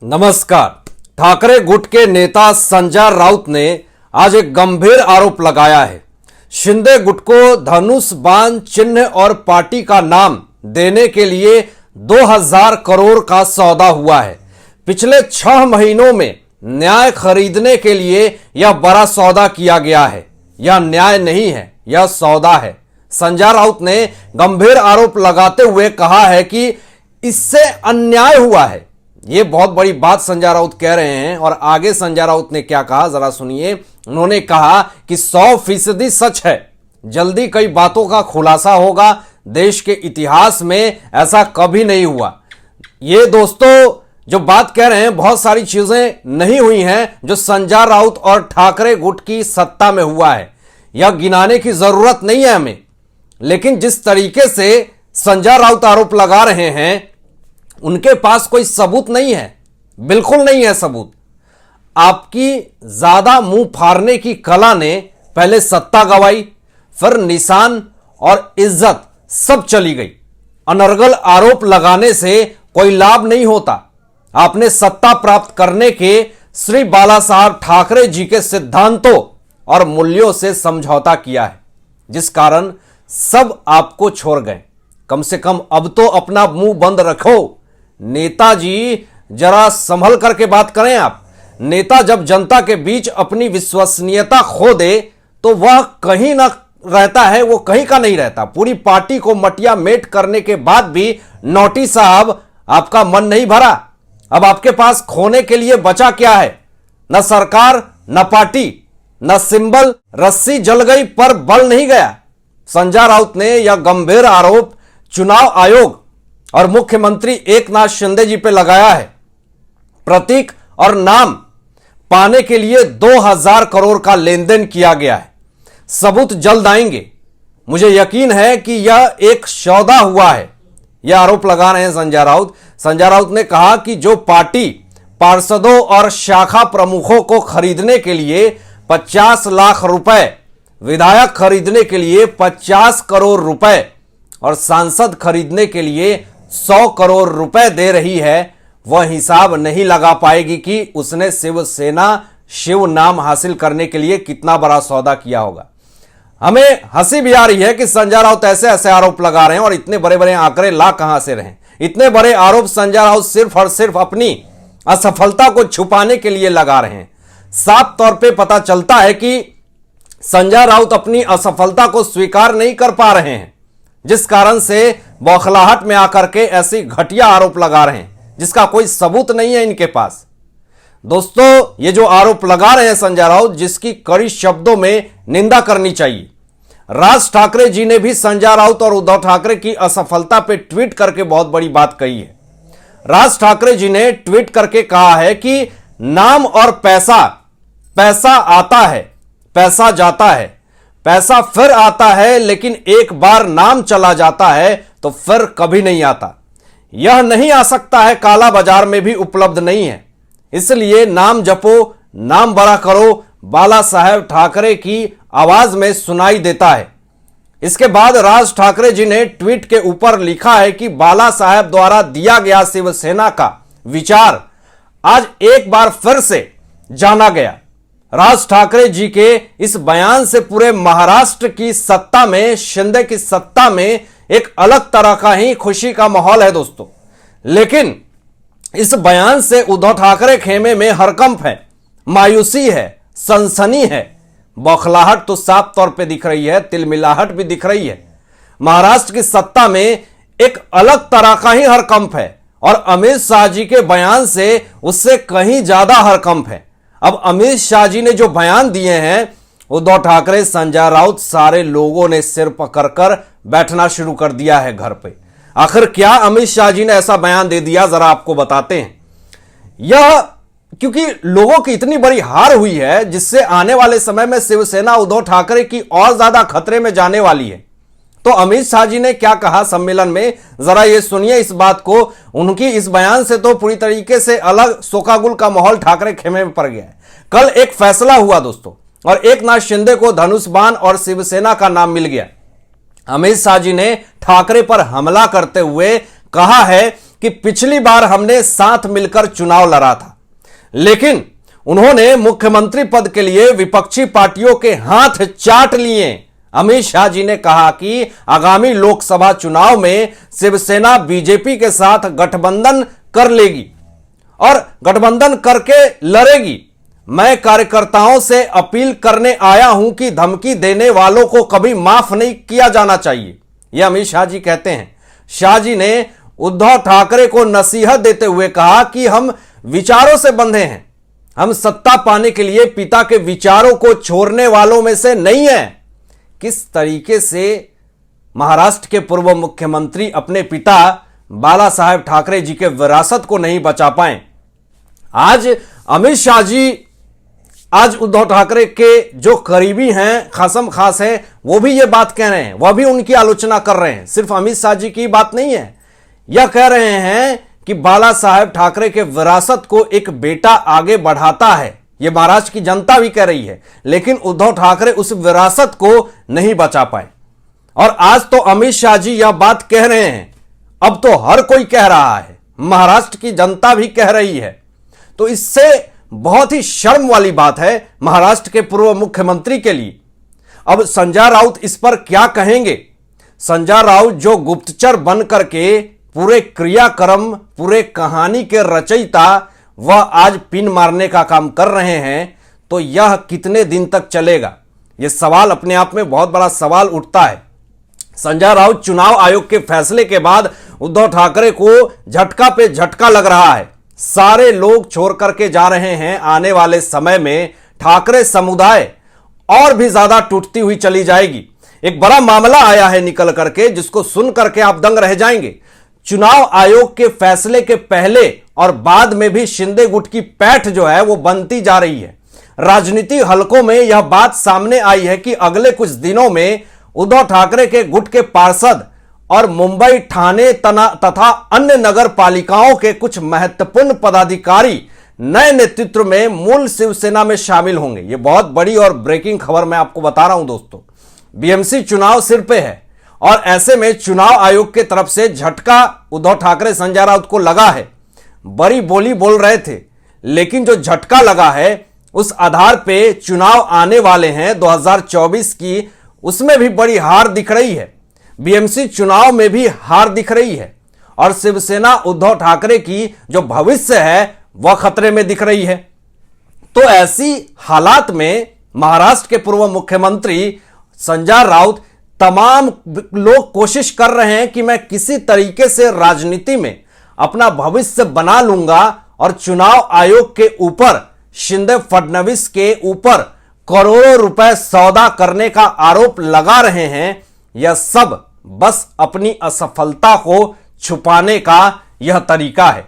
नमस्कार। ठाकरे गुट के नेता संजय राउत ने आज एक गंभीर आरोप लगाया है। शिंदे गुट को धनुष बाण चिन्ह और पार्टी का नाम देने के लिए 2000 करोड़ का सौदा हुआ है। पिछले 6 महीनों में न्याय खरीदने के लिए यह बड़ा सौदा किया गया है। यह न्याय नहीं है, यह सौदा है। संजय राउत ने गंभीर आरोप लगाते हुए कहा है कि इससे अन्याय हुआ है। यह बहुत बड़ी बात संजय राउत कह रहे हैं। और आगे संजय राउत ने क्या कहा जरा सुनिए। उन्होंने कहा कि 100% सच है, जल्दी कई बातों का खुलासा होगा। देश के इतिहास में ऐसा कभी नहीं हुआ। ये दोस्तों जो बात कह रहे हैं, बहुत सारी चीजें नहीं हुई हैं जो संजय राउत और ठाकरे गुट की सत्ता में हुआ है। यह गिनाने की जरूरत नहीं है हमें, लेकिन जिस तरीके से संजय राउत आरोप लगा रहे हैं उनके पास कोई सबूत नहीं है, बिल्कुल नहीं है सबूत। आपकी ज्यादा मुंह फाड़ने की कला ने पहले सत्ता गवाई, फिर निशान और इज्जत सब चली गई। अनर्गल आरोप लगाने से कोई लाभ नहीं होता। आपने सत्ता प्राप्त करने के श्री बाला साहब ठाकरे जी के सिद्धांतों और मूल्यों से समझौता किया है, जिस कारण सब आपको छोड़ गए। कम से कम अब तो अपना मुंह बंद रखो। नेताजी जरा संभल करके बात करें आप। नेता जब जनता के बीच अपनी विश्वसनीयता खो दे तो वह कहीं ना रहता है, वो कहीं का नहीं रहता। पूरी पार्टी को मटिया मेट करने के बाद भी नौटी साहब आपका मन नहीं भरा। अब आपके पास खोने के लिए बचा क्या है? न सरकार, न पार्टी, न सिंबल। रस्सी जल गई पर बल नहीं गया। संजय राउत ने यह गंभीर आरोप चुनाव आयोग और मुख्यमंत्री एकनाथ शिंदे जी पे लगाया है। प्रतीक और नाम पाने के लिए 2000 करोड़ का लेन देन किया गया है। सबूत जल्द आएंगे। मुझे यकीन है कि यह एक सौदा हुआ है। यह आरोप लगा रहे हैं संजय राउत। संजय राउत ने कहा कि जो पार्टी पार्षदों और शाखा प्रमुखों को खरीदने के लिए 50 लाख रुपए, विधायक खरीदने के लिए 50 करोड़ रुपए और सांसद खरीदने के लिए 100 करोड़ रुपए दे रही है, वह हिसाब नहीं लगा पाएगी कि उसने शिवसेना शिव नाम हासिल करने के लिए कितना बड़ा सौदा किया होगा। हमें हंसी भी आ रही है कि संजय राउत ऐसे ऐसे आरोप लगा रहे हैं और इतने बड़े बड़े आंकड़े ला कहां से रहे। इतने बड़े आरोप संजय राउत सिर्फ और सिर्फ अपनी असफलता को छुपाने के लिए लगा रहे हैं। साफ तौर पे पता चलता है कि संजय राउत अपनी असफलता को स्वीकार नहीं कर पा रहे हैं, जिस कारण से बौखलाहट में आकर के ऐसी घटिया आरोप लगा रहे हैं जिसका कोई सबूत नहीं है इनके पास। दोस्तों, ये जो आरोप लगा रहे हैं संजय राउत, जिसकी कड़ी शब्दों में निंदा करनी चाहिए। राज ठाकरे जी ने भी संजय राउत और उद्धव ठाकरे की असफलता पे ट्वीट करके बहुत बड़ी बात कही है। राज ठाकरे जी ने ट्वीट करके कहा है कि नाम और पैसा, पैसा आता है, पैसा जाता है, पैसा फिर आता है, लेकिन एक बार नाम चला जाता है तो फिर कभी नहीं आता। यह नहीं आ सकता है, काला बाजार में भी उपलब्ध नहीं है। इसलिए नाम जपो, नाम बड़ा करो, बाला साहेब ठाकरे की आवाज में सुनाई देता है। इसके बाद राज ठाकरे जी ने ट्वीट के ऊपर लिखा है कि बाला साहेब द्वारा दिया गया शिवसेना का विचार आज एक बार फिर से जाना गया। राज ठाकरे जी के इस बयान से पूरे महाराष्ट्र की सत्ता में, शिंदे की सत्ता में एक अलग तरह का ही खुशी का माहौल है दोस्तों। लेकिन इस बयान से उद्धव ठाकरे खेमे में हरकंप है, मायूसी है, सनसनी है। बौखलाहट तो साफ तौर पे दिख रही है, तिलमिलाहट भी दिख रही है। महाराष्ट्र की सत्ता में एक अलग तरह का ही हरकंप है और अमित शाह जी के बयान से उससे कहीं ज्यादा हरकंप है। अब अमित शाह जी ने जो बयान दिए हैं, उद्धव ठाकरे, संजय राउत, सारे लोगों ने सिर पकड़कर बैठना शुरू कर दिया है घर पे। आखिर क्या अमित शाह जी ने ऐसा बयान दे दिया, जरा आपको बताते हैं। यह क्योंकि लोगों की इतनी बड़ी हार हुई है, जिससे आने वाले समय में शिवसेना उद्धव ठाकरे की और ज्यादा खतरे में जाने वाली है। तो अमित शाह जी ने क्या कहा सम्मेलन में, जरा ये सुनिए इस बात को। उनकी इस बयान से तो पूरी तरीके से अलग शोकागुल का माहौल ठाकरे खेमे में पड़ गया है। कल एक फैसला हुआ दोस्तों, और एकनाथ शिंदे को धनुष बाण और शिवसेना का नाम मिल गया। अमित शाह जी ने ठाकरे पर हमला करते हुए कहा है कि पिछली बार हमने साथ मिलकर चुनाव लड़ा था, लेकिन उन्होंने मुख्यमंत्री पद के लिए विपक्षी पार्टियों के हाथ चाट लिए। अमित शाह जी ने कहा कि आगामी लोकसभा चुनाव में शिवसेना बीजेपी के साथ गठबंधन कर लेगी और गठबंधन करके लड़ेगी। मैं कार्यकर्ताओं से अपील करने आया हूं कि धमकी देने वालों को कभी माफ नहीं किया जाना चाहिए, यह अमित शाह जी कहते हैं। शाह जी ने उद्धव ठाकरे को नसीहत देते हुए कहा कि हम विचारों से बंधे हैं, हम सत्ता पाने के लिए पिता के विचारों को छोड़ने वालों में से नहीं है। किस तरीके से महाराष्ट्र के पूर्व मुख्यमंत्री अपने पिता बाला साहेब ठाकरे जी के विरासत को नहीं बचा पाए। आज अमित शाह जी आज उद्धव ठाकरे के जो करीबी हैं, खासम खास हैं, वो भी ये बात कह रहे हैं, वह भी उनकी आलोचना कर रहे हैं। सिर्फ अमित शाह जी की बात नहीं है, यह कह रहे हैं कि बाला साहेब ठाकरे के विरासत को एक बेटा आगे बढ़ाता है। यह महाराष्ट्र की जनता भी कह रही है, लेकिन उद्धव ठाकरे उस विरासत को नहीं बचा पाए। और आज तो अमित शाह जी यह बात कह रहे हैं, अब तो हर कोई कह रहा है, महाराष्ट्र की जनता भी कह रही है। तो इससे बहुत ही शर्म वाली बात है महाराष्ट्र के पूर्व मुख्यमंत्री के लिए। अब संजय राउत इस पर क्या कहेंगे? संजय राउत जो गुप्तचर बन करके पूरे क्रियाक्रम, पूरे कहानी के रचयिता, वह आज पिन मारने का काम कर रहे हैं, तो यह कितने दिन तक चलेगा? यह सवाल अपने आप में बहुत बड़ा सवाल उठता है। संजय राउत चुनाव आयोग के फैसले के बाद उद्धव ठाकरे को झटका पे झटका लग रहा है। सारे लोग छोड़ करके जा रहे हैं। आने वाले समय में ठाकरे समुदाय और भी ज्यादा टूटती हुई चली जाएगी। एक बड़ा मामला आया है निकल करके, जिसको सुन करके आप दंग रह जाएंगे। चुनाव आयोग के फैसले के पहले और बाद में भी शिंदे गुट की पैठ जो है वो बनती जा रही है। राजनीतिक हलकों में यह बात सामने आई है कि अगले कुछ दिनों में उद्धव ठाकरे के गुट के पार्षद और मुंबई, ठाणे तथा अन्य नगर पालिकाओं के कुछ महत्वपूर्ण पदाधिकारी नए नेतृत्व में मूल शिवसेना में शामिल होंगे। यह बहुत बड़ी और ब्रेकिंग खबर मैं आपको बता रहा हूं दोस्तों। बीएमसी चुनाव सिर पे है और ऐसे में चुनाव आयोग के तरफ से झटका उद्धव ठाकरे संजय राउत को लगा है। बड़ी बोली बोल रहे थे, लेकिन जो झटका लगा है उस आधार पे चुनाव आने वाले हैं 2024 की, उसमें भी बड़ी हार दिख रही है। बीएमसी चुनाव में भी हार दिख रही है और शिवसेना उद्धव ठाकरे की जो भविष्य है वह खतरे में दिख रही है। तो ऐसी हालात में महाराष्ट्र के पूर्व मुख्यमंत्री संजय राउत, तमाम लोग कोशिश कर रहे हैं कि मैं किसी तरीके से राजनीति में अपना भविष्य बना लूंगा और चुनाव आयोग के ऊपर, शिंदे फडणवीस के ऊपर करोड़ों रुपए सौदा करने का आरोप लगा रहे हैं। यह सब बस अपनी असफलता को छुपाने का यह तरीका है।